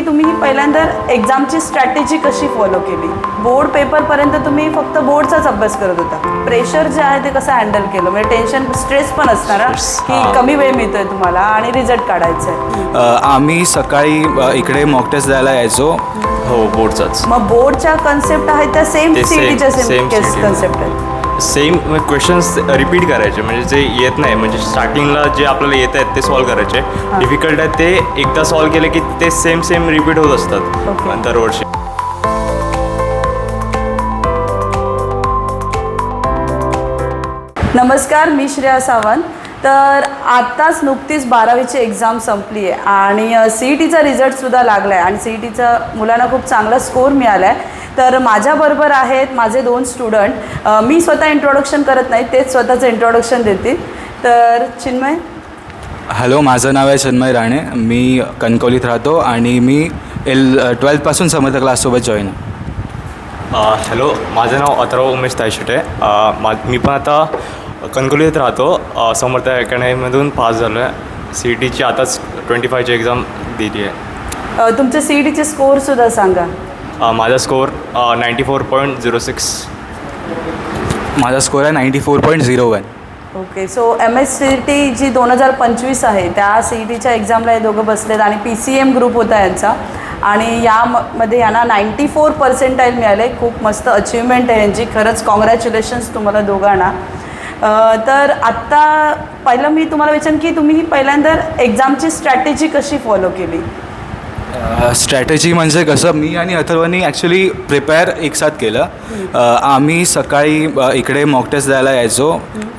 तुम्ही पहिल्यांदा एक्झामची स्ट्रॅटेजी कशी फॉलो केली? बोर्ड पेपरपर्यंत तुम्ही फक्त बोर्डचाच अभ्यास करत होता. प्रेशर जे आहे ते कसं हँडल केलं? म्हणजे टेन्शन, स्ट्रेस पण असणार ना की कमी वेळ मिळतोय तुम्हाला आणि रिझल्ट काढायचा आहे. आम्ही सकाळी इकडे मॉक टेस्ट द्यायला यायचो. हो, बोर्डचाच. मग बोर्डच्या कन्सेप्ट आहेत त्या सेम सीईटीच्या सेम कन्सेप्ट आहेत. सेम क्वेश्चन्स रिपीट करायचे, म्हणजे जे येत नाही, म्हणजे स्टार्टिंगला जे आपल्याला येत आहेत ते सॉल्व करायचे. डिफिकल्ट आहे ते एकदा सॉल्व केले की ते सेम रिपीट होत असतात दरवर्षी. नमस्कार, मी श्रेया सावंत. तर आत्ताच नुकतीच 12वीची एक्झाम संपली आहे आणि सी ई टीचा रिझल्टसुद्धा लागला आहे आणि सी ई टीचा मुलांना खूप चांगला स्कोर मिळाला आहे. तर माझ्याबरोबर आहेत माझे 2 स्टुडंट. मी स्वतः इंट्रोडक्शन करत नाही, तेच स्वतःचं इंट्रोडक्शन देतील. तर चिन्मय. हॅलो, माझं नाव आहे चिन्मय राणे. मी कणकवलीत राहतो आणि मी 12थपासून समर्थ क्लाससोबत जॉईन आहे. हॅलो, माझं नाव अथर्व उमेश तायशेटे. मी पण आता कणकवलीत राहतो. समर्थ अकॅडमीमधून पास झालो आहे. सी ई टीची आताच 25ची एक्झाम दिली आहे. तुमचे सी ई टीचे स्कोअरसुद्धा सांगा. माझा स्कोअर 94.06. माझा स्कोअर आहे 94.01. Okay. So M S C T G 2025 आहे त्या सी ई टीच्या एक्झामला हे दोघं बसलेत आणि पी सी एम ग्रुप होता यांचा आणि यामध्ये यांना 94% मिळाले. खूप मस्त अचिव्हमेंट आहे यांची. खरंच कॉंग्रॅच्युलेशन्स तुम्हाला दोघांना. तर आत्ता पहिलं मी तुम्हाला विचारेन की तुम्ही पहिल्यांदा एक्झामची स्ट्रॅटेजी कशी फॉलो केली? स्ट्रॅटेजी म्हणजे कसं, मी आणि अथर्वनी ॲक्च्युली प्रिपेअर एकसाथ केलं. आम्ही सकाळी इकडे मॉक टेस्ट द्यायला यायचो.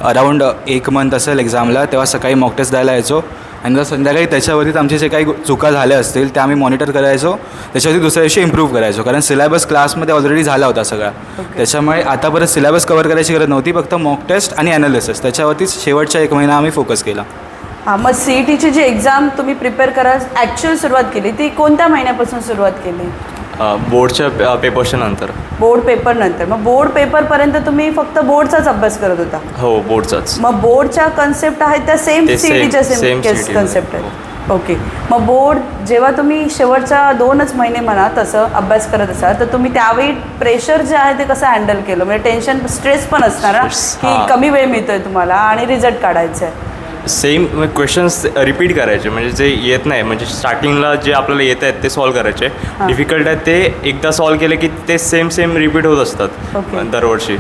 अराऊंड 1 मंथ असेल एक्झामला, तेव्हा सकाळी मॉक टेस्ट द्यायला यायचो आणि जर संध्याकाळी त्याच्यावरतीच आमचे जे काही चुका झाल्या असतील त्या आम्ही मॉनिटर करायचो. त्याच्यावरती दुसऱ्या दिवशी इम्प्रूव्ह करायचो, कारण सिलेबस क्लासमध्ये ऑलरेडी झाला होता सगळा. त्याच्यामुळे आता परत सिलेबस कवर करायची गरज नव्हती. फक्त मॉक टेस्ट आणि ॲनालिसिस त्याच्यावरतीच शेवटच्या 1 महिना आम्ही फोकस केला. हां, मग सी ई टीची जी एक्झाम तुम्ही प्रिपेअर करायला ॲक्च्युअल सुरुवात केली ती कोणत्या महिन्यापासून सुरुवात केली? बोर्डच्या पेपर्सच्या नंतर. बोर्ड पेपर नंतर. मग बोर्ड पेपरपर्यंत तुम्ही फक्त बोर्डचाच अभ्यास करत होता? हो, बोर्डचाच. मग बोर्डच्या कन्सेप्ट आहेत त्या सेम सीईटीच्या सेम कन्सेप्ट आहेत. ओके. मग बोर्ड जेव्हा तुम्ही शेवटच्या 2च महिने म्हणा तसं अभ्यास करत असाल तर तुम्ही त्यावेळी प्रेशर जे आहे ते कसं हँडल केलं? म्हणजे टेन्शन, स्ट्रेस पण असणार ना की कमी वेळ मिळतोय तुम्हाला आणि रिझल्ट काढायचा आहे. सेम क्वेश्चन्स रिपीट करायचे, म्हणजे जे येत नाही, म्हणजे स्टार्टिंगला जे आपल्याला येत आहेत ते सॉल्व करायचे. डिफिकल्ट आहे ते एकदा सॉल्व केले की ते सेम रिपीट होत असतात दरवर्षी.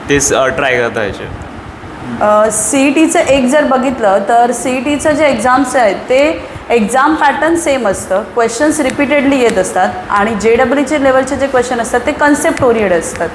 तेच ट्राय करता यायचे. सी ई टीचं एक जर बघितलं तर सी ई टीचं जे एक्झाम्स आहेत ते एक्झाम पॅटर्न सेम असतं. क्वेश्चन्स रिपीटेडली येत असतात आणि JEE लेवलचे जे क्वेश्चन असतात ते कन्सेप्ट ओरिएंटेड असतात.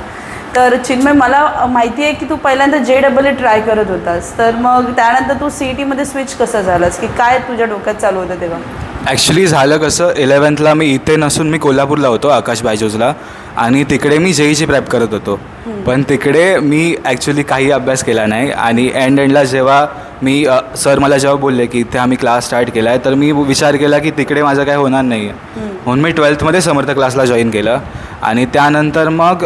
तर चिन्मय, मला माहिती आहे की तू पहिल्यांदा JEE ट्राय करत होतास, तर मग त्यानंतर तू सी ई टीमध्ये स्विच कसं झालास की काय तुझ्या डोक्यात चालू होतं तेव्हा? ॲक्च्युली झालं कसं, 11थला मी इथे नसून मी कोल्हापूरला होतो, आकाश बायजूजला, आणि तिकडे मी JEEची प्रॅप करत होतो. पण तिकडे मी ॲक्च्युली काही अभ्यास केला नाही आणि एंडला जेव्हा मी सर मला जेव्हा बोलले की इथे आम्ही क्लास स्टार्ट केला आहे, तर मी विचार केला की तिकडे माझं काय होणार नाही आहे. म्हणून मी 12थमध्ये समर्थ क्लासला जॉईन केलं आणि त्यानंतर मग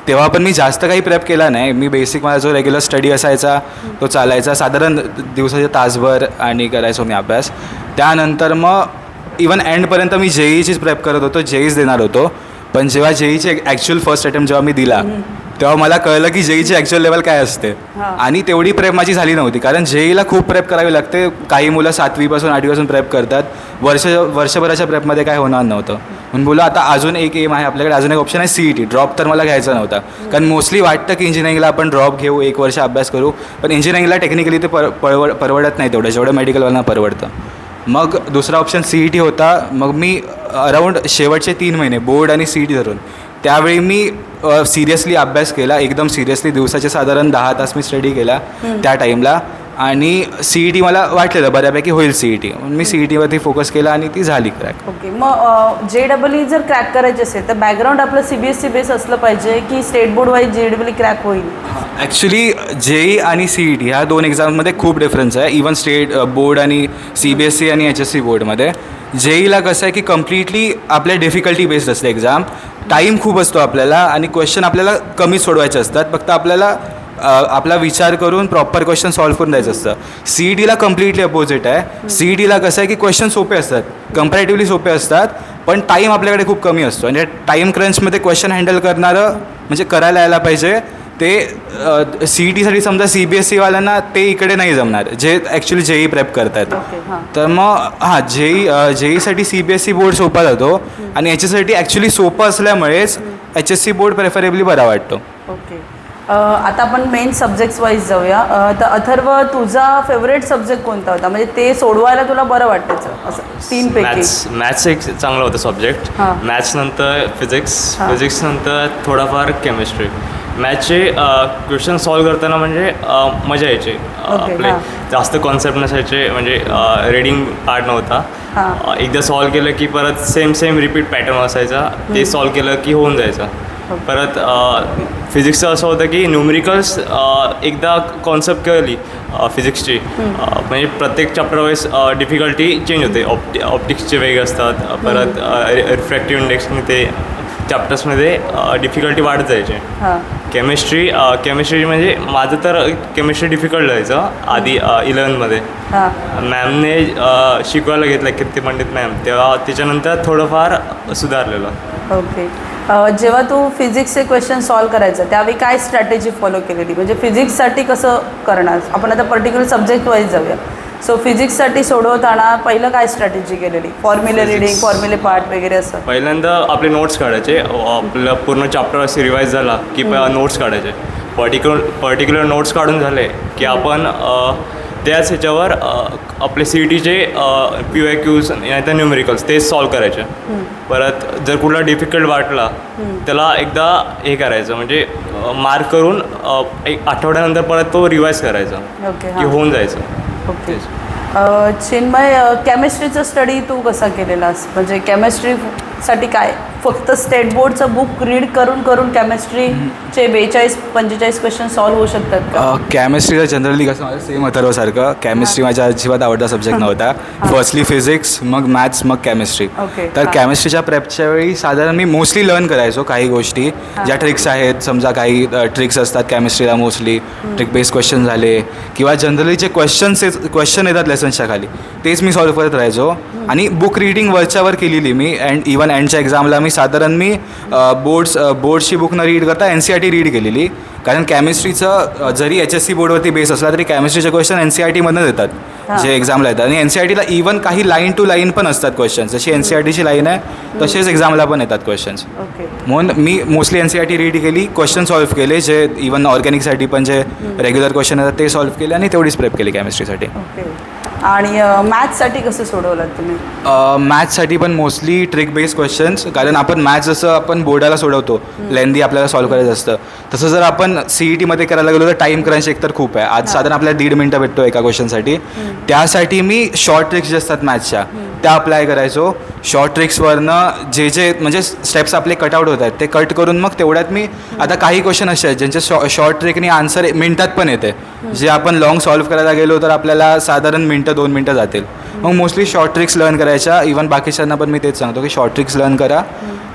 तेव्हा पण मी जास्त काही प्रेप केला नाही. मी बेसिक माझा जो रेग्युलर स्टडी असायचा तो चालायचा, साधारण दिवसाचे तासभर आणि करायचो मी अभ्यास. त्यानंतर मग इवन एंडपर्यंत मी JEEचीच प्रेप करत होतो, JEEच देणार होतो. पण जेव्हा JEEचे ॲक्च्युअल फर्स्ट अटेम्प्ट जेव्हा मी दिला तेव्हा मला कळलं की JEEची ॲक्च्युअल लेवल काय असते आणि तेवढी प्रेप माझी झाली नव्हती. कारण JEEला खूप प्रेप करावी लागते. काही मुलं 7वीपासून 8वीपासून प्रेप करतात. वर्षभराच्या प्रेपमध्ये काय होणार नव्हतं. म्हणून बोललो आता अजून एक एम आहे आपल्याकडे, अजून एक ऑप्शन आहे CET. ड्रॉप तर मला घ्यायचा नव्हता, कारण मोस्टली वाटतं की इंजिनिअरिंगला आपण ड्रॉप घेऊ, 1 वर्ष अभ्यास करू, पण इंजिनिअरिंगला टेक्निकली ते परवडत नाही तेवढं जेवढं मेडिकलवाल्यांना परवडतं. मग दुसरा ऑप्शन CET होता. मग मी अराऊंड शेवटचे 3 महिने बोर्ड आणि CET धरून त्यावेळी मी सिरियसली अभ्यास केला, एकदम सिरियसली. दिवसाचे साधारण 10 तास मी स्टडी केला त्या टाईमला आणि CET मला वाटलेलं बऱ्यापैकी होईल CET. मी CETवरती फोकस केला आणि ती झाली क्रॅक. ओके. मग JEE जर क्रॅक करायचे असेल तर बॅकग्राऊंड आपलं CBSE बेस असलं पाहिजे की state board wise JEE crack होईल? ॲक्च्युली JEE आणि CET ह्या 2 एक्झाममध्ये खूप डिफरन्स आहे. इवन स्टेट बोर्ड आणि CBSE आणि HSC बोर्डमध्ये. JEEला कसं आहे की कम्प्लिटली आपल्या डिफिकल्टी बेस्ड असते एक्झाम. टाईम खूप असतो आपल्याला आणि क्वेश्चन आपल्याला कमी सोडवायचे असतात. फक्त आपल्याला आपला विचार करून प्रॉपर क्वेश्चन सॉल्व्ह करून द्यायचं असतं. CETला कम्प्लिटली अपोजिट आहे. CETला कसं आहे की क्वेश्चन सोपे असतात, कम्पॅरेटिव्हली सोपे असतात, पण टाईम आपल्याकडे खूप कमी असतो आणि टाईम क्रंचमध्ये क्वेश्चन हँडल करणारं म्हणजे करायला यायला पाहिजे. ते सी ई टीसाठी समजा CBSE वाल्यांना ते इकडे नाही जमणार जे ॲक्च्युली JEE प्रेप करतात. ओके हां. तर मग हां JEEसाठी CBSE बोर्ड सोपा जातो आणि याच्यासाठी ॲक्च्युली सोपं असल्यामुळेच HSC बोर्ड प्रेफरेबली बरा वाटतो. ओके. आता आपण मेन सब्जेक्ट्स वाईज जाऊया. तर अथर्व, तुझा फेवरेट सब्जेक्ट कोणता होता, म्हणजे ते सोडवायला तुला बरं वाटायचं असं 3 पैकी? मॅथ्स एक चांगला होता सब्जेक्ट. हां. मॅथ्स नंतर फिजिक्स, हां. फिजिक्स नंतर थोडाफार केमिस्ट्री. मॅथ्सचे क्वेश्चन सॉल्व करताना म्हणजे मजा यायची. ओके, आपले हां. जास्त कॉन्सेप्ट नसायचे, म्हणजे रीडिंग पार्ट नव्हता. हां. एकदा सॉल्व केलं की परत सेम रिपीट पॅटर्न असायचा, ते सॉल्व केलं की होऊन जायचं. परत फिजिक्सचं असं होतं की न्यूमरिकल्स एकदा कॉन्सेप्ट केली फिजिक्सची, म्हणजे प्रत्येक चॅप्टर वाईज डिफिकल्टी चेंज होते. ऑप्टिक्सचे वेगळे असतात, परत रिफ्रॅक्टिव्ह इंडेक्सने ते चॅप्टर्समध्ये डिफिकल्टी वाढत जायचे. हां. केमिस्ट्री म्हणजे माझं तर केमिस्ट्री डिफिकल्ट जायचं आधी 11मध्ये. हां. मॅमने शिकवायला घेतलं कीर्ती पंडित मॅम, तेव्हा त्याच्यानंतर थोडंफार सुधारलेलं. ओके. जेव्हा तू फिजिक्सचे क्वेश्चन सॉल्व करायचं त्यावेळी काय स्ट्रॅटेजी फॉलो केलेली, म्हणजे फिजिक्ससाठी कसं करणार? आपण आता पर्टिक्युलर सब्जेक्ट वाईज जाऊया. सो फिजिक्ससाठी सोडवताना पहिलं काय स्ट्रॅटेजी केलेली? फॉर्म्युले रिडिंग, फॉर्म्युले पार्ट वगैरे असं? पहिल्यांदा आपले नोट्स काढायचे. आपलं पूर्ण चॅप्टर असे रिवाईज झाला की नोट्स काढायचे. पर्टिक्युलर नोट्स काढून झाले की आपण त्याच ह्याच्यावर आपले CETचे PYQs नाहीतर न्यूमेरिकल्स ते सॉल्व करायचे. परत जर कुठला डिफिकल्ट वाटला त्याला एकदा हे करायचं, म्हणजे मार्क करून एक आठवड्यानंतर परत तो रिवाईज करायचा ओके. की होऊन जायचं. ओके. चिन्मय, केमिस्ट्रीचा स्टडी तू कसा केलेलास? म्हणजे केमिस्ट्रीसाठी काय फक्त स्टेट बोर्डचं बुक रीड करून केमिस्ट्रीचे 42-45 क्वेश्चन सॉल्व होऊ शकतात का? केमिस्ट्रीला जनरली कसं माझं सेम अथर्वसारखं केमिस्ट्री माझ्या अजिबात आवडता सब्जेक्ट नव्हता. फर्स्टली फिजिक्स, मग मॅथ्स, मग केमिस्ट्री. ओके. तर केमिस्ट्रीच्या प्रेपच्या वेळी साधारण मी मोस्टली लर्न करायचो काही गोष्टी ज्या ट्रिक्स आहेत. समजा काही ट्रिक्स असतात केमिस्ट्रीला, मोस्टली ट्रिक बेस्ड क्वेश्चन झाले किंवा जनरली जे क्वेश्चन येतात लेसन्सच्या खाली तेच मी सॉल्व करत राहायचो. आणि बुक रीडिंग वरच्यावर केलेली मी. अँड इवन एंडच्या एक्झामला मी बोर्ड्सची बुक न रीड करता NCERT रीड केलेली. कारण केमिस्ट्रीचं जरी HSC बोर्डवरती बेस असला तरी केमिस्ट्रीचे क्वेश्चन NCERTमधूनच येतात जे एक्झामला येतात. आणि NCERTला इवन काही लाईन टू लाईन पण असतात क्वेश्चन्स. जशी NCERTची लाईन आहे तसेच एक्झामला पण येतात क्वेश्चन्स. ओके. म्हणून मी मोस्टली NCERT रीड केली, क्वेश्चन सॉल्व केले जे इवन ऑर्गॅनिकसाठी पण जे रेग्युलर क्वेश्चन येतात ते सॉल्व केले आणि तेवढीच प्रेप केली केमिस्ट्रीसाठी. ओके. आणि मॅथ्ससाठी कसं सोडवलं तुम्ही? मॅथ्ससाठी पण मोस्टली ट्रिक बेस्ड क्वेश्चन्स. कारण आपण मॅथ्स जसं आपण बोर्डाला सोडवतो लेंदी आपल्याला सॉल्व करायचं असतं, तसं जर आपण CETमध्ये करायला गेलो तर टाईम क्रंच एकतर खूप आहे. आज साधारण आपल्याला 1.5 मिनटं भेटतो एका क्वेश्चनसाठी. त्यासाठी मी शॉर्ट ट्रिक्स जे असतात मॅथ्सच्या त्या अप्लाय करायचो. शॉर्ट ट्रिक्सवरनं जे म्हणजे स्टेप्स आपले कटआउट होत आहेत ते कट करून मग तेवढ्यात मी आता काही क्वेश्चन असे आहेत ज्यांचे शॉर्ट ट्रिकनी आन्सर मिनटात पण येते. जे आपण लॉंग सॉल्व करायला गेलो तर आपल्याला साधारण 2 मिनटं जातील. मग मोस्टली शॉर्ट ट्रिक्स लर्न करायच्या. इवन बाकीच्यांना पण मी तेच सांगतो की शॉर्ट ट्रिक्स लर्न करा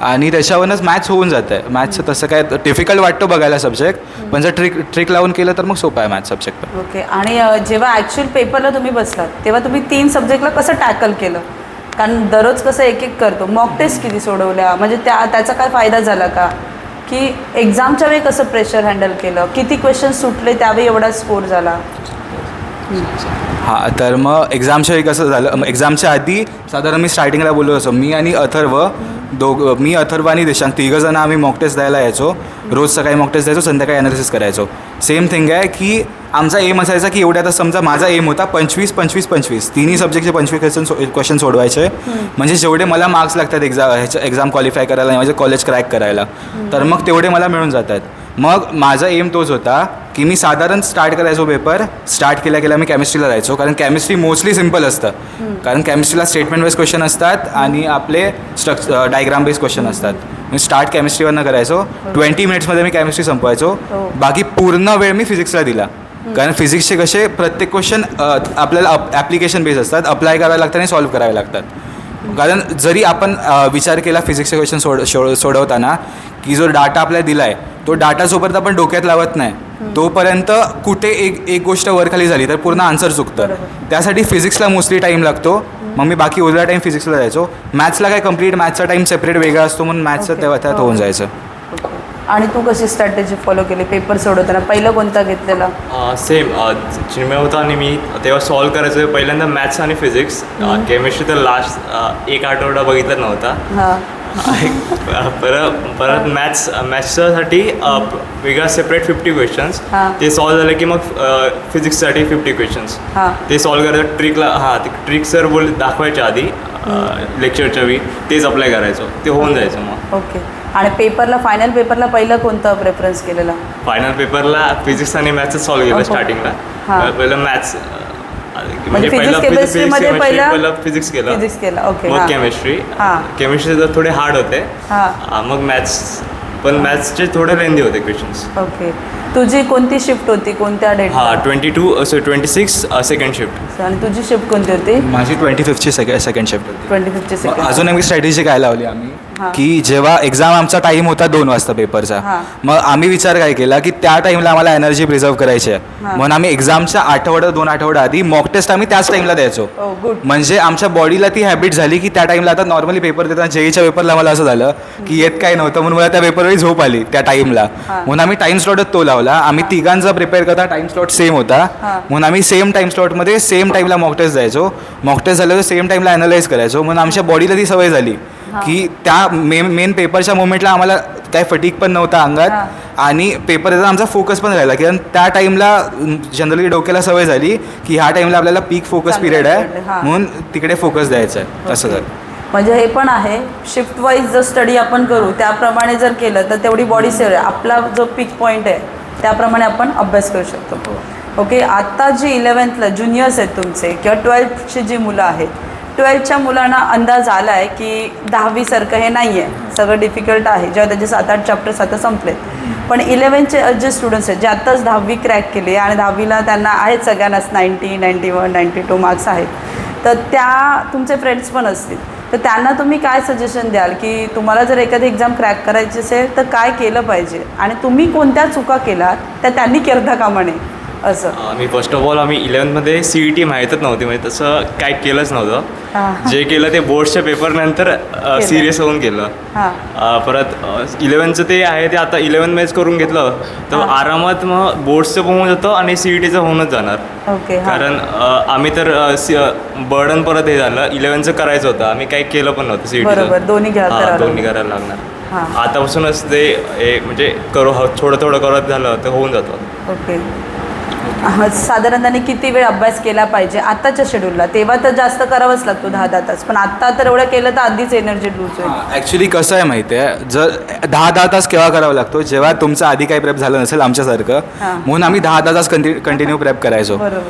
आणि त्याच्यावरूनच मॅथ्स होऊन जातं आहे. मॅथ्सचं तसं काय डिफिकल्ट वाटतो बघायला सब्जेक्ट, पण जर ट्रिक लावून केलं तर मग सोपं आहे मॅथ्स सब्जेक्ट. ओके. आणि जेव्हा ॲक्च्युअल पेपरला तुम्ही बसलात तेव्हा तुम्ही 3 सब्जेक्टला कसं टॅकल केलं? कारण दररोज कसं एक करतो. मॉक टेस्ट किती सोडवल्या, म्हणजे त्याचा काय फायदा झाला का? की एक्झामच्या वेळी कसं प्रेशर हँडल केलं? किती क्वेश्चन सुटले त्यावेळी एवढा स्कोर झाला? हां, तर मग एक्झामच्या वेळी कसं झालं, एक्झामच्या आधी साधारण मी स्टार्टिंगला बोललो असं मी आणि अथर्व आणि दिशांक तिघंजणं आम्ही मॉक टेस्ट द्यायला यायचो. रोज सकाळी मॉक टेस्ट द्यायचो, संध्याकाळी ॲनालिसिस करायचो. सेम थिंग आहे की आमचा एम असायचा की एवढ्या आता समजा माझा एम होता 25 तिन्ही सब्जेक्टचे 25 क्वेश्चन सोडवायचे. म्हणजे जेवढे मला मार्क्स लागतात एक्झाम क्वालिफाय करायला, म्हणजे कॉलेज क्रॅक करायला, तर मग तेवढे मला मिळून जातात. मग माझा एम तोच होता की मी साधारण स्टार्ट करायचो पेपर. स्टार्ट केल्या मी केमिस्ट्रीला जायचो. कारण केमिस्ट्री मोस्टली सिम्पल असतं. कारण केमिस्ट्रीला स्टेटमेंट बेस्ड क्वेश्चन असतात आणि आपले डायग्राम बेस्ड क्वेश्चन असतात. मी स्टार्ट केमिस्ट्रीवरनं करायचो. 20 मिनिट्समध्ये मी केमिस्ट्री संपवायचो. बाकी पूर्ण वेळ मी फिजिक्सला दिला. कारण फिजिक्सचे कसे प्रत्येक क्वेश्चन आपल्याला ॲप्लिकेशन बेस असतात, अप्लाय करावे लागतात आणि सॉल्व करावे लागतात. कारण जरी आपण विचार केला फिजिक्सचे क्वेश्चन सोडवताना की जो डाटा आपल्याला दिला आहे तो डाटासोबत आपण डोक्यात लावत नाही तोपर्यंत कुठे एक गोष्ट वर खाली झाली तर पूर्ण आन्सर चुकतं. त्यासाठी फिजिक्सला मोस्टली टाईम लागतो मग मी बाकी उरला टाईम फिजिक्सला जायचो. मॅथ्सला काय कम्प्लीट मॅथ्सचा टाईम सेपरेट वेगळा असतो म्हणून मॅथ्सचं Okay. तेव्हा त्यात होऊन जायचं. ओके. आणि तू कशी स्ट्रॅटेजी फॉलो केली पेपर सोडवताना? पहिलं कोणता घेतलेला? सेम चिन्मय होता आणि मी तेव्हा सॉल्व करायचं पहिल्यांदा मॅथ्स आणि फिजिक्स. केमिस्ट्री तर लास्ट एक आठवडा बघितला नव्हता. हां परत मॅथ्ससाठी वेगळा सेपरेट 50 क्वेश्चन्स. हां. ते सॉल्व झाले की मग फिजिक्ससाठी 50 क्वेश्चन्स. हां ते सॉल्व करायचं ट्रिकला ते ट्रिक सर बोल दाखवायच्या आधी लेक्चरच्या वेळी तेच अप्लाय करायचो. ते होऊन जायचं मग. ओके. आणि पेपरला फायनल पेपरला पहिलं कोणता प्रेफरन्स केलेला? फायनल पेपरला फिजिक्स आणि मॅथ्सच सॉल्व केलं हां. स्टार्टिंगला. पहिलं मॅथ्स म्हणजे physics, chemistry मध्ये पहिलं फिजिक्स केलं. फिजिक्स केला. ओके. मग केमिस्ट्री. हां. केमिस्ट्री तर थोडे हार्ड होते. हां मग मॅथ्स पण मॅथ्सचे थोडे लेंदी होते क्वेश्चन्स. ओके. तुझी कोणती शिफ्ट होती कोणत्या डेट? 26 second shift. आणि तुझी शिफ्ट कोणती होती? माझी 25ची सेकंड शिफ्ट होती. 25 मग सेकंड. अजून एक स्ट्रॅटेजी काय लावली आम्ही हां. की जेव्हा एक्झाम आमचा टाईम होता 2 वाजता पेपरचा, हां. मग आम्ही विचार काय केला की त्या टाईमला आम्हाला एनर्जी प्रिझर्व करायची आहे. हां. म्हणून आम्ही एक्झामच्या 2 आठवडा आधी मॉक टेस्ट आम्ही त्याच टाईमला द्यायचो. ओ गुड. म्हणजे आमच्या बॉडीला ती हॅबिट झाली की त्या टाईमला आता नॉर्मली पेपर देताना जेईच्या पेपरला मला असं झालं की येत काय नव्हतं म्हणून मला त्या पेपरवरही झोप आली त्या टाईमला. हां. म्हणून आम्ही टाईम स्लॉटच तो लावला. आम्ही तिघांचा प्रिपेअर करता टाईम स्लॉट सेम होता. हां. म्हणून आम्ही सेम टाईम स्लॉटमध्ये सेम टाईमला मॉक टेस्ट द्यायचो. मॉक टेस्ट झालं तर सेम टाईमला अॅनलाइज करायचो. म्हणून आमच्या बॉडीला ती सवय झाली की त्या मेन पेपरच्या मोमेंटला आम्हाला काय फटीक पण नव्हता अंगात. हां. आणि पेपर देताना आमचा फोकस पण राहिला कारण त्या टाईमला जनरली डोक्याला सवय झाली की ह्या टाईमला आपल्याला पीक फोकस चांगलं पिरियड period आहे. आहे हां. म्हणून तिकडे फोकस द्यायचा आहे. असं झालं. म्हणजे हे पण आहे शिफ्ट वाईज जर स्टडी आपण करू त्याप्रमाणे जर केलं तर तेवढी बॉडी सेव्ह आहे. आपला जो पीक पॉईंट आहे त्याप्रमाणे आपण अभ्यास करू शकतो. ओके. आता जी 11thला ज्युनियर्स आहेत तुमचे किंवा 12thची जी मुलं आहेत 12thच्या मुलांना अंदाज आला आहे की 10वीसारखं हे नाही आहे, सगळं डिफिकल्ट आहे जेव्हा त्याचे 7-8 चॅप्टर्स आता संपलेत. पण 11thचे जे स्टुडंट्स आहेत जे आत्ताच 10वी क्रॅक केली आणि 10वीला त्यांना आहेत सगळ्यांनाच 90, 91, 92 मार्क्स आहेत, तर त्या तुमचे फ्रेंड्स पण असतील, तर त्यांना तुम्ही काय सजेशन द्याल की तुम्हाला जर एखादी एक्झाम क्रॅक करायची असेल तर काय केलं पाहिजे आणि तुम्ही कोणत्या चुका केलात त्या त्यांनी करता कामा नये असं? मी फर्स्ट ऑफ ऑल आम्ही 11thमध्ये CET माहीतच नव्हती म्हणजे तसं काय केलंच नव्हतं. हां. जे केलं ते बोर्डच्या पेपरनंतर सिरियस होऊन केलं. हां. परत 11thचं ते आहे ते आता 11 करून घेतलं तर आरामात मग बोर्ड्सचं पण होऊन जातं आणि CETचं होऊनच जाणार. ओके. हां. कारण आम्ही तर बर्डन परत हे झालं 11चं करायचं होतं आम्ही काही केलं पण नव्हतं CETचं. बरोबर. दोन्ही करावं दोन्ही लागलं. करायला लागणार. हां. आतापासूनच ते म्हणजे थोडं थोडं करत झालं तर होऊन जातं. ओके. साधारणपणे किती वेळ अभ्यास केला पाहिजे आत्ताच्या शेड्यूलला? तेव्हा तर जास्त करावाच लागतो 10 तास, पण आत्ता तर एवढं केलं तर आधीच एनर्जी लूज होईल. ॲक्च्युली कसं आहे माहिती आहे, जर 10 तास केव्हा करावा लागतो जेव्हा तुमचं आधी काही प्रेप झालं नसेल आमच्यासारखं. हां. म्हणून आम्ही 10 तास कंटिन्यू प्रेप करायचो. बरोबर.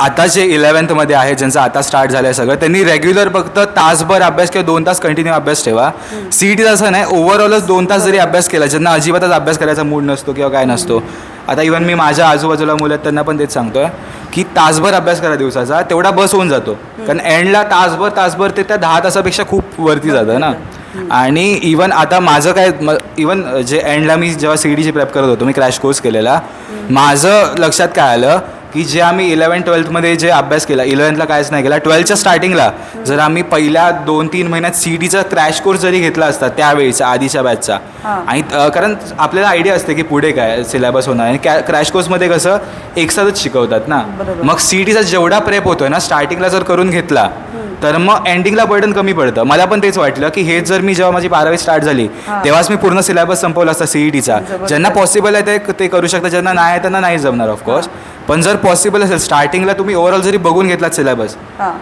आता जे 11thमध्ये आहे ज्यांचं आता स्टार्ट झालं आहे सगळं त्यांनी रेग्युलर फक्त तासभर अभ्यास किंवा 2 तास कंटिन्यू अभ्यास ठेवा. CET असं नाही, ओव्हरऑलच 2 तास जरी अभ्यास केला ज्यांना अजिबातच अभ्यास करायचा मूड नसतो किंवा काय नसतो. आता इव्हन मी माझ्या आजूबाजूला मुलं आहेत त्यांना पण तेच सांगतोय की तासभर अभ्यास करा दिवसाचा, तेवढा बस होऊन जातो. कारण एंडला तासभर ते त्या 10 तासापेक्षा खूप वरती जातं ना. आणि इवन आता माझं काय इवन जे एंडला मी जेव्हा CETची प्रेप करत होतो मी क्रॅश कोर्स केलेला, माझं लक्षात काय आलं की जे आम्ही 11-12मध्ये जे अभ्यास केला 11thला कायच नाही केला, 12च्या स्टार्टिंगला जर आम्ही पहिल्या 2-3 महिन्यात CETचा क्रॅश कोर्स जरी घेतला असता त्यावेळीचा आधीच्या बॅचचा, आणि कारण आपल्याला आयडिया असते की पुढे काय सिलेबस होणार आणि क्रॅश कोर्समध्ये कसं एकसाथच शिकवतात ना. मग CETचा जेवढा प्रेप होतोय ना स्टार्टिंगला जर करून घेतला तर मग एंडिंगला बर्डन कमी पडतं. मला पण तेच वाटलं की हे जर मी जेव्हा माझी 12वी स्टार्ट झाली तेव्हाच मी पूर्ण सिलेबस संपवला असता CETचा. ज्यांना पॉसिबल आहे ते करू शकता, ज्यांना नाही आहे त्यांना नाही जमणार ऑफकोर्स. पण जर पॉसिबल असेल स्टार्टिंगला तुम्ही ओव्हरऑल जरी बघून घेतलात सिलेबस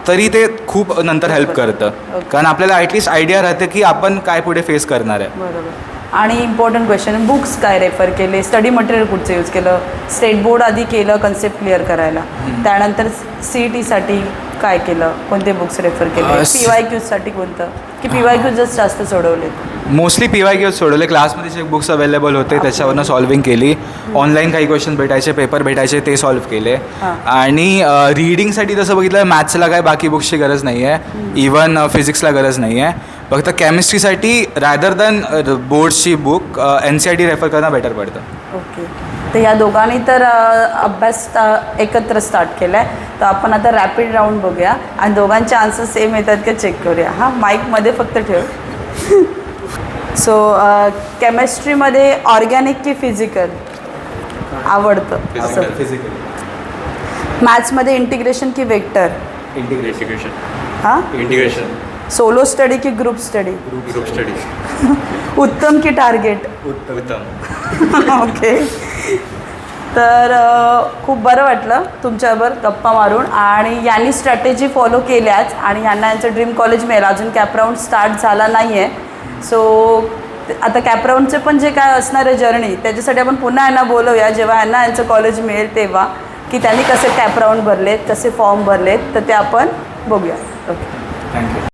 तरी ते खूप नंतर हेल्प करतं. कारण आपल्याला ॲटलिस्ट आयडिया राहते की आपण काय पुढे फेस करणार आहे. बरोबर. आणि इम्पॉर्टंट क्वेश्चन, बुक्स काय रेफर केले, स्टडी मटेरियल कुठचं यूज केलं? स्टेट बोर्ड आधी केलं कन्सेप्ट क्लिअर करायला, त्यानंतर CETसाठी काय केलं, कोणते बुक्स रेफर केले? PYQसाठी कोणतं की PYQ जास्त सोडवले? मोस्टली PYQ सोडवले. क्लासमध्ये जे बुक्स अवेलेबल होते त्याच्यावरनं सॉल्विंग केली. ऑनलाईन काही क्वेश्चन भेटायचे, पेपर भेटायचे ते सॉल्व्ह केले. आणि रीडिंगसाठी तसं बघितलं मॅथ्सला काय बाकी बुक्सची गरज नाही आहे, इवन फिजिक्सला गरज नाही आहे. फक्त केमिस्ट्रीसाठी रॅदर दॅन बोर्ड्सची बुक NCERT रेफर करणं बेटर पडतं. ओके. तर या दोघांनी तर अभ्यास एकत्र स्टार्ट केला आहे. तर आपण आता रॅपिड राऊंड बघूया आणि दोघांचे आन्सर सेम येतात का चेक करूया. हां, माईकमध्ये फक्त ठेव. सो केमिस्ट्रीमध्ये ऑर्गॅनिक की फिजिकल आवडतं असं. मॅथ्समध्ये इंटिग्रेशन की वेक्टर. इंटिग्रेशन. हां, इंटिग्रेशन. सोलो स्टडी की ग्रुप स्टडी. Group study. उत्तम की टार्गेट. उत्तम. ओके. तर खूप बरं वाटलं तुमच्याबरोबर गप्पा मारून आणि यांनी स्ट्रॅटेजी फॉलो केल्याच आणि यांना यांचं ड्रीम कॉलेज मिळेल. अजून कॅपराऊंड स्टार्ट झाला नाही आहे. सो आता कॅपराऊंडचे पण जे काय असणार आहे जर्नी त्याच्यासाठी आपण पुन्हा यांना बोलवूया जेव्हा यांना यांचं कॉलेज मिळेल तेव्हा, की त्यांनी कसे कॅपराऊंड भरलेत, कसे फॉर्म भरलेत, तर ते आपण बघूया. Okay, thank you.